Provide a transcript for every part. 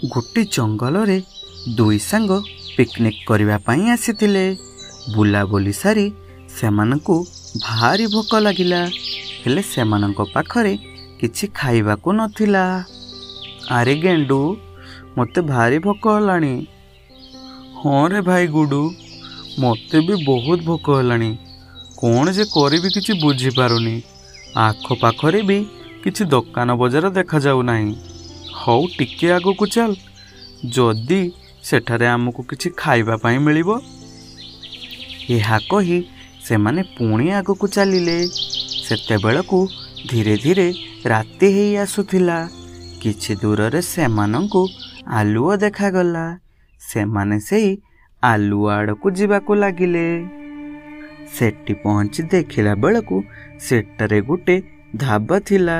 गोटे जंगल रे दुई सांग पिकनिक करने पाई आसीथिले। बुलाबुली सारी सेमानंकु भारी भोक लागिला, हेले सेमानंको पाखरे किछि खाइबाकु नथिला। अरे गेंडू, मते भारी भोक हलानी। हाँ रे भाई गुडू, मते भी बहुत भोक हलानी। कौन जे करिबी किछि बुझी पारुनी। आख पाखरे भी किछि दुकान बजार देखा जाऊ नाही। हौ टिके आगकु चल, जदि सेठारे आमको किछि खाइबा पाई मिलिबो। एहा कही सेमाने पुणी आगकु चलिले। सेतेबेलकु धीरे धीरे राति हेई आसुथिला। किछि दूर रे सेमानंकु आलुओ देखागला। सेमाने सेई आलुओ आड़कु जिबाकु लागिले। सेठी पहुंची देखिला बेलकु सेटारे गुटे धाबा थिला।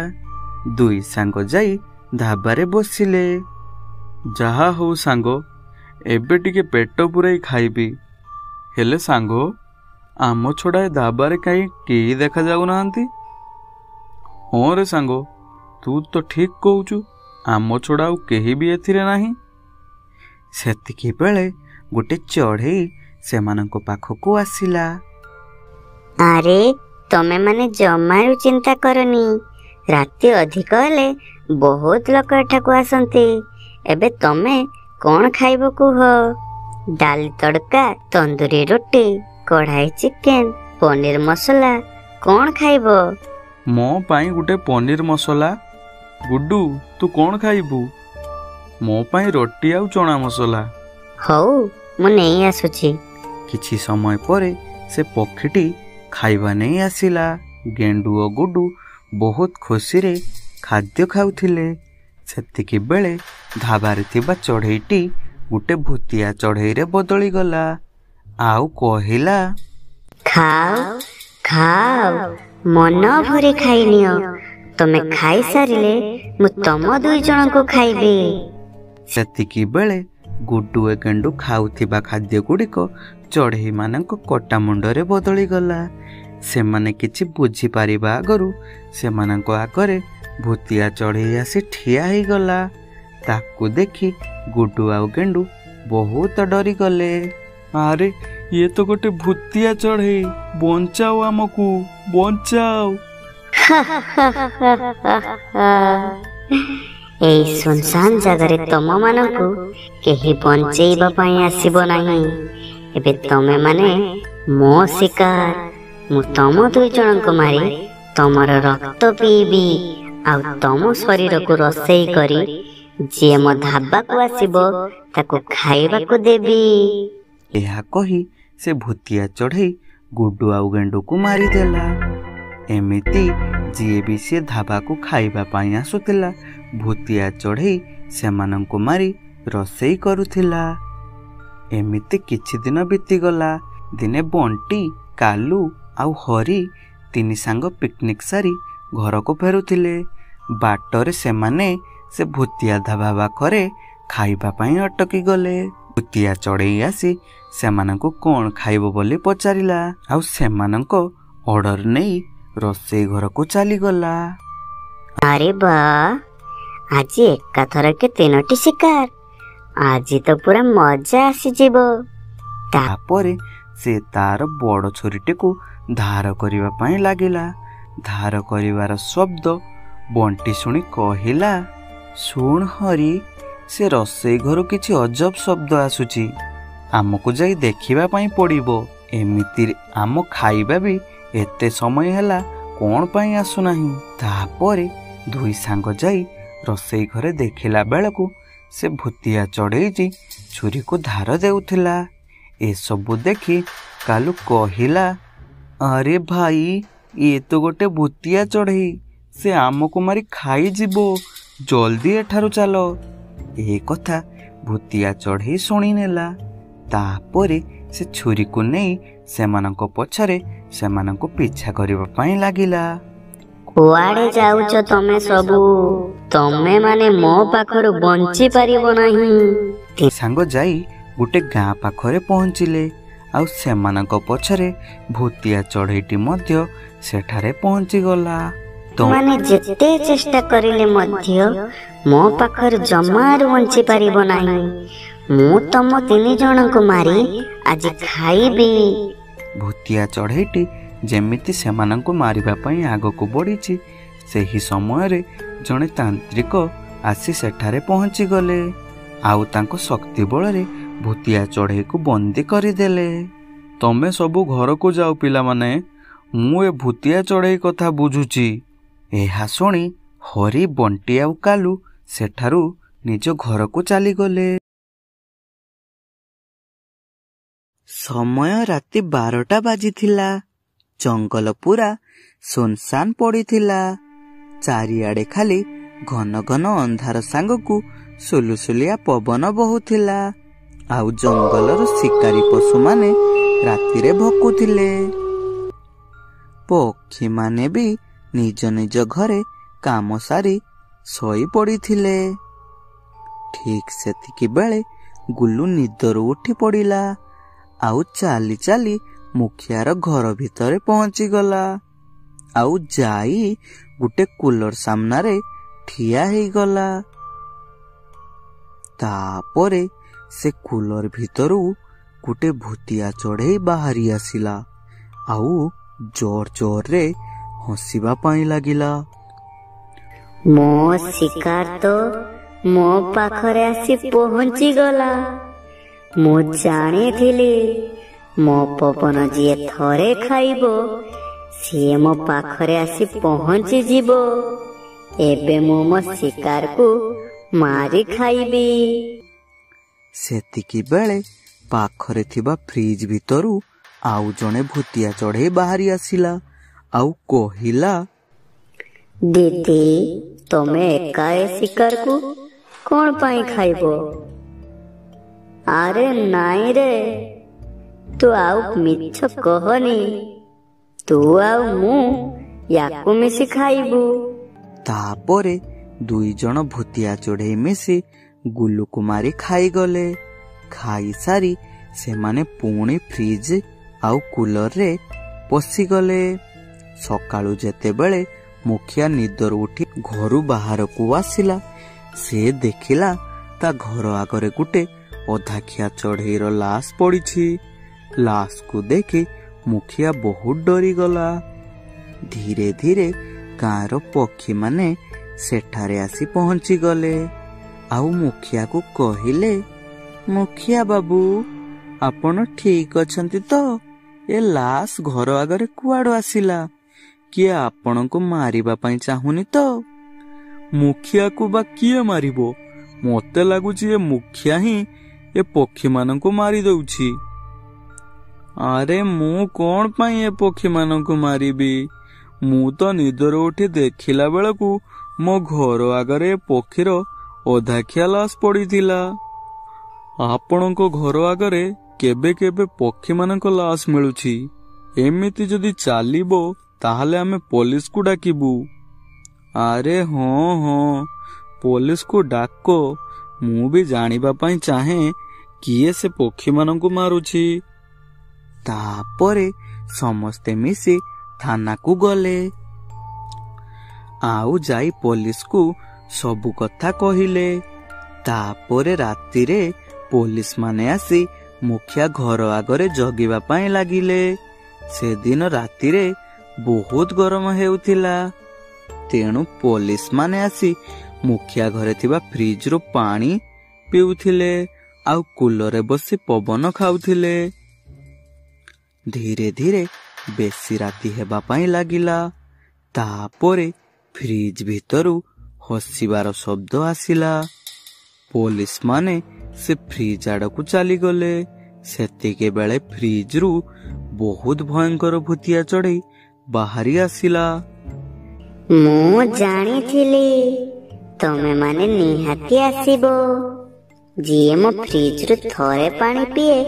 दुई सांग जाई धाबारे बसिले। जहा हो सांग, एबे टिके पेट पुराई खाइबी। हेले सांग, आम छड़ा धाबारे कहीं केही देखा जाऊ नाहंती। हाँ रे सांग, तू तो ठीक कहूचु, आम छड़ा आउ केही भी एथिरे नाही। सेतिकी बेले गोटे चढ़ई सेमानंको पाखकु आसिला। अरे तमे माने जमारू चिंता करनी। राति अधिक हेले बहुत लोक एठाकु आसंती। एबे तमे कौन खाइबो कुह? डाली तड़का, तंदूरी रोटी, कढ़ाई चिकेन, पनीर मसला, कौन खाइबो? मो पाई गुटे पनीर मसला। गुड्डू, तू कौन खाइबू? मो पाई रोटी आउ चना मसला। हौ मु नहीं आसुची। किछि समय परे से पक्षीटी खाइबा नहीं आसिला। गेंडू और गुड्डू बहुत खुशी रे खाद्य खाउथिले। सेतिकी बेले धाबारे थिबा चढ़ईटी गुटे भूतिया चढ़ई रे बदली गला। आउ कहिला, खाओ खाओ, मन भरी खाइनियो। तमे खाई सारिले मु तम दुई जन को खाइबी। सेतिकी बेले गुड्डू ए गेंडू खाउथिबा खाद्य गुड़िक चढ़ई मानक कटा मुंडरे बदली गला। सेमाने किछि बुझी पारिबा आगरु सेमानंको आगरे भूतिया चढ़ई आसी ठिया ही गला। ताकू देखी गुड्डू आउ गेंडू बहुत डरी गले। अरे ये तो गोटे भूतिया चढ़ई, बंचाओ आमकू, बंचाओ। एई सुनसान जगरे तम मानकू केही बंचेइबा पई आसीबो नाही। एबे तमे माने मो शिकार। मु तम दुई जन को मारी तमर रक्त पीबी, आउ तम शरीर को रसई करी जे मो धाबा को आसीबो ताको खाइबा को देबी। एहा कही से भूतिया चढ़ई गुड्डू आउ गेंडू को मारी देला। एमिति जे भी से धाबा को खाइबा पाई आसुतिला, भूतिया चढ़ई सेमानंको मारी रसई करुथिला। एमिति किछि दिन बीती गला। दिने बंटी, कालू आउ हरी तीन सांग पिकनिक सारी घर को फेरुथिले। बाटरे सेमाने से भूतिया धाबा पाखरे खाइबा पाई अटकी गले। भूतिया चढ़ई आसी सेमानंको कौन खाइबो बोली पचारिला। आउ सेमानंको ऑर्डर नहीं रोसई घर को चली गला। अरे बा, आज एका थर के तीनोटी शिकार। आज तो पूरा मजा आसी जीवो। तापरे से तार बड़ छोरीटी को धार करिबा पाई लागिला। धार करिवार शब्द बंटी सुनी कहिला, सुन हरी, से रसई घर किछि अजब शब्द आसुची। आमको जाई देखिबा पाई पड़िबो। एमिति आम खाइबा भी एते समय हैला कोन पाई आसु नाही। तापरे दुई सांग जाई रसई घरे देखिला बेलकु से भूतिया चढ़ई छुरी को धार देउथिला। ए सबु देखी कालू कहिला, अरे भाई, ये तो गोटे भूतिया चढ़ई, से आमको मारी खाई जीवो। जल्दी एठारु चलो। ए कथा भूतिया चढ़ई शुणी नेला। तापरे से छुरी को नहीं सेमानंको पछरे सेमानंको पीछा करिबा पाई लागिला। कुआड़े जाउछ तमे सबू? तमे माने मो पाखरु बंची पारिबो नाही। सांग जाई गोटे गाँ पाखरे पहुंचिले। आउ सेमानंको पछरे भूतिया चढ़ईटी मध्य सेठारे पहुंची गला। ମାନେ ଯେତେ ଚେଷ୍ଟା କରିଲେ ମଧ୍ୟ ମୋ ପାଖରେ ଜମାରୁ ବଞ୍ଚି ପାରିବ ନାହିଁ। ମୁଁ ତମ 3 ଜଣଙ୍କୁ ମାରି ଆଜି ଖାଇବି। ଭୂତିଆ ଚଢ଼େଇଟି ଯେମିତି ସେମାନଙ୍କୁ ମାରିବା ପାଇଁ ଆଗକୁ ବଢ଼ିଛି, ସେହି ସମୟରେ ଜଣେ ତାନ୍ତ୍ରିକ ଆସି ସେଠାରେ ପହଞ୍ଚିଗଲେ। ଆଉ ତାଙ୍କ ଶକ୍ତି ବଳରେ ଭୂତିଆ ଚଢ଼େଇକୁ ବନ୍ଦୀ କରିଦେଲେ। ତମେ ସବୁ ଘରକୁ ଯାଅ ପିଲାମାନେ, ମୁଁ ଏ ଭୂତିଆ ଚଢ଼େଇ କଥା ବୁଝୁଛି। ଏହା ଶୁଣି ହରି, ବଣ୍ଟି ଆଉ କାଲୁ ସେଠାରୁ ନିଜ ଘରକୁ ଚାଲିଗଲେ। ସମୟ ରାତି 12ଟା ବାଜିଥିଲା। ଜଙ୍ଗଲ ପୁରା ସୁନସାନ ପଡ଼ିଥିଲା। ଚାରିଆଡ଼େ ଖାଲି ଘନ ଘନ ଅନ୍ଧାର ସାଙ୍ଗକୁ ସୁଲୁସୁଲିଆ ପବନ ବହୁଥିଲା। ଆଉ ଜଙ୍ଗଲର ଶିକାରୀ ପଶୁମାନେ ରାତିରେ ଭୋକୁଥିଲେ। ପକ୍ଷୀମାନେ ବି ନିଜ ନିଜ ଘରେ କାମ ସାରି ଶୋଇ ପଡ଼ିଥିଲେ। ଠିକ୍ ସେତିକି ବେଳେ ଗୁଲୁ ନିଦରୁ ଉଠି ପଡ଼ିଲା। ଆଉ ଚାଲି ଚାଲି ମୁଖିଆର ଘର ଭିତରେ ପହଞ୍ଚିଗଲା। ଆଉ ଯାଇ ଗୋଟେ କୁଲର ସାମ୍ନାରେ ଠିଆ ହେଇଗଲା। ତାପରେ ସେ କୁଲର ଭିତରୁ ଗୋଟେ ଭୂତିଆ ଚଢ଼େଇ ବାହାରି ଆସିଲା। ଆଉ ଜୋର ଜୋରରେ ହସିବା ପାଇଁ ଲାଗିଲା। ମୋ ଶିକାର ତ ମୋ ପାଖରେ ଆସି ପହଞ୍ଚିଗଲା। ମୁଁ ଜାଣିଥିଲି ମୋ ପବନ ଯିଏ ଥରେ ଖାଇବ ସିଏ ମୋ ପାଖରେ ଆସି ପହଞ୍ଚିଯିବ। ଏବେ ମୁଁ ମୋ ଶିକାରକୁ ମାରି ଖାଇବି। ସେତିକି ବେଳେ ପାଖରେ ଥିବା ଫ୍ରିଜ ଭିତରୁ ଆଉ ଜଣେ ଭୂତିଆ ଚଢ଼େଇ ବାହାରି ଆସିଲା। ଆଉ କହିଲା, ଦିଦି, ତମେ ଏକା ଏ ଶିକାରକୁ କଣ ପାଇଁ ଖାଇବ? ଆରେ ନାଇଁ ରେ, ତୁ ଆଉ ମିଛ କହନି। ତୁ ଆଉ ମୁଁ ୟାକୁ ମିଶି ଖାଇବୁ। ତାପରେ 2 ଜଣ ଭୂତିଆ ଚଢ଼େଇ ମିଶି ଗୁଲୁକୁ ମାରି ଖାଇଗଲେ। ଖାଇସାରି ସେମାନେ ପୁଣି ଫ୍ରିଜ ଆଉ କୁଲରରେ ପଶିଗଲେ। ସକାଳୁ ଯେତେବେଳେ ମୁଖିଆ ନିଦରୁ ଉଠି ଘରୁ ବାହାରକୁ ଆସିଲା, ସେ ଦେଖିଲା ତା ଘର ଆଗରେ ଗୋଟେ ଅଧାଖିଆ ଚଢ଼େଇର ଲାଶ ପଡ଼ିଛି। ଲାଶକୁ ଦେଖି ମୁଖିଆ ବହୁତ ଡରିଗଲା। ଧୀରେ ଧୀରେ ଗାଁର ପକ୍ଷୀମାନେ ସେଠାରେ ଆସି ପହଞ୍ଚିଗଲେ। ଆଉ ମୁଖିଆକୁ କହିଲେ, ମୁଖିଆ ବାବୁ, ଆପଣ ଠିକ ଅଛନ୍ତି ତ? ଏ ଲାଶ ଘର ଆଗରେ କୁଆଡୁ ଆସିଲା? କିଏ ଆପଣଙ୍କୁ ମାରିବା ପାଇଁ ଚାହୁଁନି ତ? ମୁଖିଆକୁ ବା କିଏ ମାରିବ? ମତେ ଲାଗୁଛି ଏ ମୁଖିଆ ହିଁ ଏ ପକ୍ଷୀମାନଙ୍କୁ ମାରି ଦଉଛି। ଆରେ ମୁଁ କଣ ପାଇଁ ଏ ପକ୍ଷୀମାନଙ୍କୁ ମାରିବି? ମୁଁ ତ ନିଦରୁ ଉଠି ଦେଖିଲା ବେଳକୁ ମୋ ଘର ଆଗରେ ଏ ପକ୍ଷୀର ଅଧାଖିଆ ଲାଶ ପଡ଼ିଥିଲା। ଆପଣଙ୍କ ଘର ଆଗରେ କେବେ କେବେ ପକ୍ଷୀମାନଙ୍କ ଲାଶ ମିଳୁଛି। ଏମିତି ଯଦି ଚାଲିବ ତାହେଲେ ଆମେ ପୋଲିସକୁ ଡାକିବୁ। ଆରେ ହଁ, ପୋଲିସକୁ ଡାକ। ମୁଁ ବି ଜାଣିବା ପାଇଁ ଚାହେଁ କିଏ ସେ ପକ୍ଷୀମାନଙ୍କୁ ମାରୁଛି। ତାପରେ ସମସ୍ତେ ମିଶି ଥାନାକୁ ଗଲେ। ଆଉ ଯାଇ ପୋଲିସକୁ ସବୁ କଥା କହିଲେ। ତାପରେ ରାତିରେ ପୋଲିସ ମାନେ ଆସି ମୁଖିଆ ଘର ଆଗରେ ଜଗିବା ପାଇଁ ଲାଗିଲେ। ସେଦିନ ରାତିରେ ବହୁତ ଗରମ ହେଉଥିଲା। ତେଣୁ ପୋଲିସ ମାନେ ଆସି ମୁଖିଆ ଘରେ ଥିବା ଫ୍ରିଜରୁ ପାଣି ପିଉଥିଲେ ଆଉ କୁଲରେ ବସି ପବନ ଖାଉଥିଲେ। ଧୀରେ ଧୀରେ ବେଶୀ ରାତି ହେବା ପାଇଁ ଲାଗିଲା। ତାପରେ ଫ୍ରିଜ ଭିତରୁ ହସିବାର ଶବ୍ଦ ଆସିଲା। ପୋଲିସ ମାନେ ସେ ଫ୍ରିଜ ଆଡ଼କୁ ଚାଲିଗଲେ। ସେତିକି ବେଳେ ଫ୍ରିଜରୁ ବହୁତ ଭୟଙ୍କର ଭୂତିଆ ଚଢ଼େଇ ବାହାରି ଆସିଲା। ମୁଁ ଜାଣିଥିଲି ତମେ ମାନେ ନିହାତି ଆସିବ। ଯିଏ ମୋ ଫ୍ରିଜରୁ ଥରେ ପାଣି ପିଏ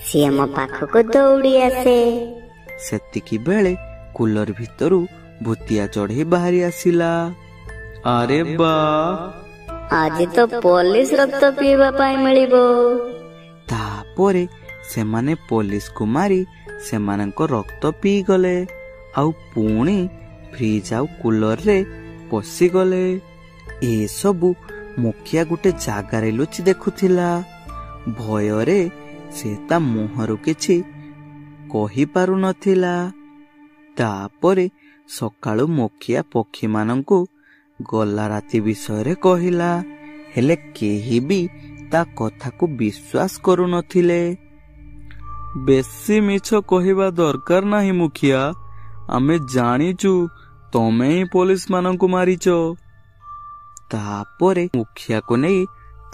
ସିଏ ମୋ ପାଖକୁ ଦୌଡ଼ି ଆସେ। ସେତିକି ବେଳେ କୁଲର ଭିତରୁ ଭୂତିଆ ଚଢ଼େଇ ବାହାରି ଆସିଲା। ଆରେ ବା, ଆଜି ତ ପୋଲିସ ରକ୍ତ ପିଇବା ପାଇଁ ମିଳିବ। ତାପରେ ସେମାନେ ପୋଲିସକୁ ମାରି ସେମାନଙ୍କ ରକ୍ତ ପିଇଗଲେ। ଆଉ ପୁଣି ଫ୍ରିଜ ଆଉ କୁଲରରେ ପଶିଗଲେ। ଏସବୁ ମୁଖିଆ ଗୋଟେ ଜାଗାରେ ଲୁଚି ଦେଖୁଥିଲା। ଭୟରେ ସେ ତା ମୁହଁରୁ କିଛି କହିପାରୁନଥିଲା। ତାପରେ ସକାଳୁ ମୁଖିଆ ପକ୍ଷୀମାନଙ୍କୁ ଗଲା ରାତି ବିଷୟରେ କହିଲା, ହେଲେ କେହି ବି ତା କଥାକୁ ବିଶ୍ୱାସ କରୁନଥିଲେ। ବେଶୀ ମିଛ କହିବା ଦରକାର ନାହିଁ ମୁଖିଆ, ଆମେ ଜାଣିଛୁ ତମେ ହିଁ ପୋଲିସ ମାନଙ୍କୁ ମାରିଛ। ତାପରେ ମୁଖିଆକୁ ନେଇ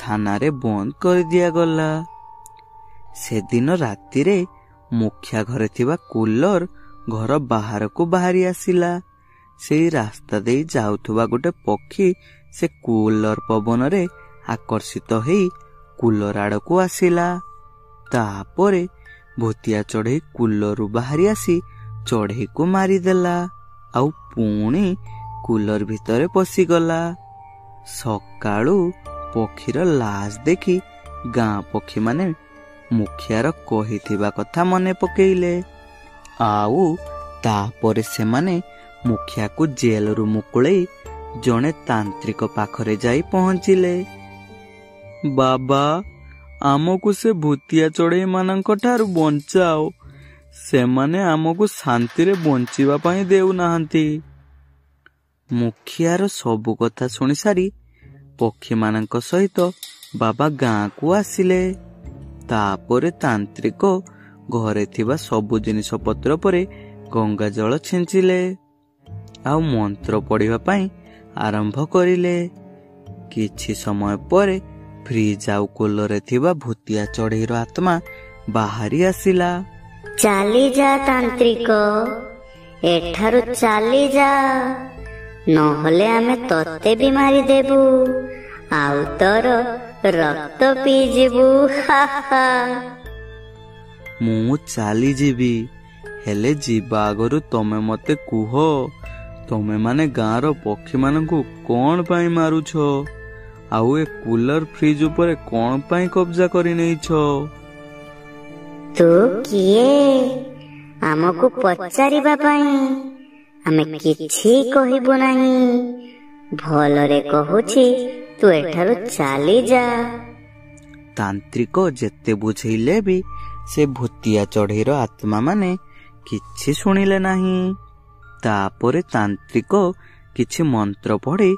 ଥାନାରେ ବନ୍ଦ କରିଦିଆଗଲା। ସେଦିନ ରାତିରେ ମୁଖିଆ ଘରେ ଥିବା କୁଲର ଘର ବାହାରକୁ ବାହାରି ଆସିଲା। ସେଇ ରାସ୍ତା ଦେଇ ଯାଉଥିବା ଗୋଟେ ପକ୍ଷୀ ସେ କୁଲର ପବନରେ ଆକର୍ଷିତ ହେଇ କୁଲର ଆଡକୁ ଆସିଲା। ତାପରେ ଭୂତିଆ ଚଢେଇ କୁଲରରୁ ବାହାରି ଆସି ଚଢେଇକୁ ମାରିଦେଲା ଆଉ ପୁଣି କୁଲର ଭିତରେ ପଶିଗଲା। ସକାଳୁ ପକ୍ଷୀର ଲାଶ ଦେଖି ଗାଁ ପକ୍ଷୀମାନେ ମୁଖିଆର କହିଥିବା କଥା ମନେ ପକେଇଲେ। ଆଉ ତାପରେ ସେମାନେ ମୁଖିଆକୁ ଜେଲରୁ ମୁକୁଳେଇ ଜଣେ ତାନ୍ତ୍ରିକ ପାଖରେ ଯାଇ ପହଞ୍ଚିଲେ। ବାବା, ଆମକୁ ସେ ଭୂତିଆ ଚଢେଇ ମାନଙ୍କ ଠାରୁ ବଞ୍ଚାଅ, ସେମାନେ ଆମକୁ ଶାନ୍ତିରେ ବଞ୍ଚିବା ପାଇଁ ଦେଉନାହାନ୍ତି। ମୁଖିଆର ସବୁ କଥା ଶୁଣିସାରି ପକ୍ଷୀମାନଙ୍କ ସହିତ ବାବା ଗାଁକୁ ଆସିଲେ। ତାପରେ ତାନ୍ତ୍ରିକ ଘରେ ଥିବା ସବୁ ଜିନିଷ ପତ୍ର ପରେ ଗଙ୍ଗା ଜଳ ଛିଞ୍ଚିଲେ ଆଉ ମନ୍ତ୍ର ପଢିବା ପାଇଁ ଆରମ୍ଭ କରିଲେ। କିଛି ସମୟ ପରେ ଫ୍ରିଜ ଆଉ କୁଲରରେ ଥିବା ଭୂତିଆ ଚଢେଇର ଆତ୍ମା ବାହାରି ଆସିଲା। ଚାଲିଯା ତାନ୍ତ୍ରିକ, ଏଠାରୁ ଚାଲିଯା, ନହେଲେ ଆମେ ତତେ ବି ମାରିଦେବୁ ଆଉ ତୋର ରକ୍ତ ପିଇଯିବୁ। ମୁଁ ଚାଲିଯିବି, ହେଲେ ଯିବା ଆଗରୁ ତମେ ମତେ କୁହ, ତମେ ମାନେ ଗାଁର ପକ୍ଷୀମାନଙ୍କୁ କଣ ପାଇଁ ମାରୁଛ? ଆଉ ଏ କୁଲର ଫ୍ରିଜ ଉପରେ କଣ ପାଇଁ କବ୍ଜା କରି ନେଇଛ? ତୁ କିଏ ଆମକୁ ପଚାରିବା ପାଇଁ? ଆମେ କିଛି କହିବୁ ନାହିଁ। ଭଲରେ କହୁଛି, ତୁ ଏଠାରୁ ଚାଲିଯା। ତାନ୍ତ୍ରିକ ଯେତେ ବୁଝେଇଲେ ବି ସେ ଭୂତିଆ ଚଢେଇର ଆତ୍ମା ମାନେ କିଛି ଶୁଣିଲେ ନାହିଁ। ତାପରେ ତାନ୍ତ୍ରିକ କିଛି ମନ୍ତ୍ର ପଢି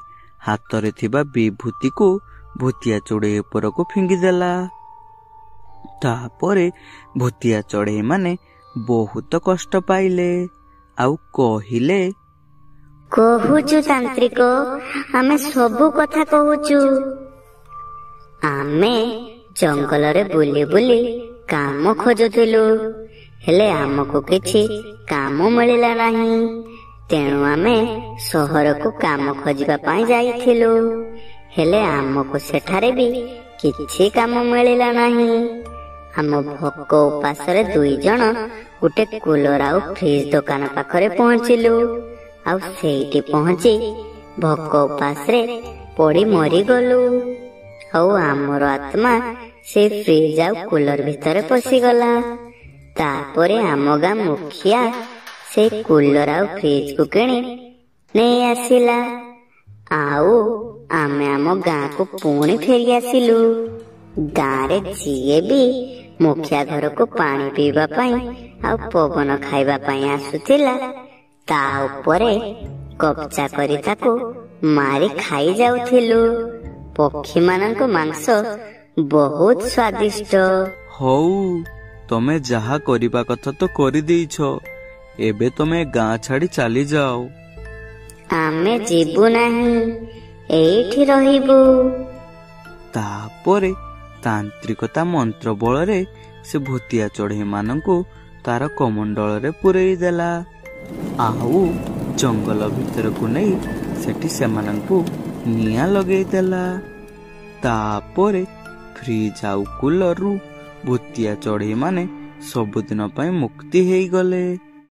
ହାତରେ ଥିବା ବିଭୂତିକୁ ଭୂତିଆ ଚଢେଇ ଉପରକୁ ଫିଙ୍ଗିଦେଲା। ତାପରେ ଭୂତିଆ ଚଢେଇ ମାନେ ବହୁତ କଷ୍ଟ ପାଇଲେ ଆଉ କହିଲେ, କହୁଛୁ ତାନ୍ତ୍ରିକ, ଆମେ ସବୁ କଥା କହୁଛୁ। ଆମେ ଜଙ୍ଗଲରେ ବୁଲି ବୁଲି କାମ ଖୋଜୁଥିଲୁ, ହେଲେ ଆମକୁ କିଛି କାମ ମିଳିଲା ନାହିଁ। ତେଣୁ ଆମେ ସହରକୁ କାମ ଖୋଜିବା ପାଇଁ ଯାଇଥିଲୁ, ହେଲେ ଆମକୁ ସେଠାରେ ବି କିଛି କାମ ମିଳିଲା ନାହିଁ। ଆମ ଭୋକ ଉପାସରେ 2 ଜଣ ଗୋଟେ କୁଲର ଆଉ ଫ୍ରିଜ ଦୋକାନ ପାଖରେ ପହଞ୍ଚିଲୁ ଆଉ ସେଇଠି ପହଞ୍ଚି ଭୋକ ଉପାସରେ ପଡି ମରିଗଲୁ। ଆଉ ଆମର ଆତ୍ମା ସେ ଫ୍ରିଜ ଆଉ କୁଲର ଭିତରେ ପଶିଗଲା। ତାପରେ ଆମ ଗାଁ ମୁଖିଆ ସେ କୁଲର ଆଉ ଫ୍ରିଜକୁ କିଣି ନେଇ ଆସିଲା ଆଉ ଆମେ ଆମ ଗାଁକୁ ପୁଣି ଫେରି ଆସିଲୁ। ଗାଁରେ ଯିଏ ବି ମୁଖିଆ ଘରକୁ ପାଣି ପିଇବା ପାଇଁ ଆଉ ପବନ ଖାଇବା ପାଇଁ ଆସୁଥିଲା, ତା ଉପରେ କବ୍ଜା କରି ତାକୁ ମାରି ଖାଇ ଯାଉଥିଲୁ। ପକ୍ଷୀମାନଙ୍କ ମାଂସ ବହୁତ ସ୍ୱାଦିଷ୍ଟ। ହଉ, ତମେ ଯାହା କରିବା କଥା ତ କରିଦେଇଛ, ଏବେ ତମେ ଗାଁ ଛାଡି ଚାଲିଯାଅ। ଆମେ ଯିବୁ ନାହିଁ, ଏଇଠି ରହିବୁ। ତାପରେ ତାନ୍ତ୍ରିକତା ମନ୍ତ୍ର ବଳରେ ସେ ଭୂତିଆ ଚଢେଇ ମାନଙ୍କୁ ତାର କମଣ୍ଡଳରେ ପୂରେଇ ଦେଲା ଆଉ ଜଙ୍ଗଲ ଭିତରକୁ ନେଇ ସେଠି ସେମାନଙ୍କୁ ନିଆଁ ଲଗେଇ ଦେଲା। ତାପରେ ଫ୍ରିଜ ଆଉ କୁଲରରୁ ଭୂତିଆ ଚଢେଇ ମାନେ ସବୁଦିନ ପାଇଁ ମୁକ୍ତି ହେଇଗଲେ।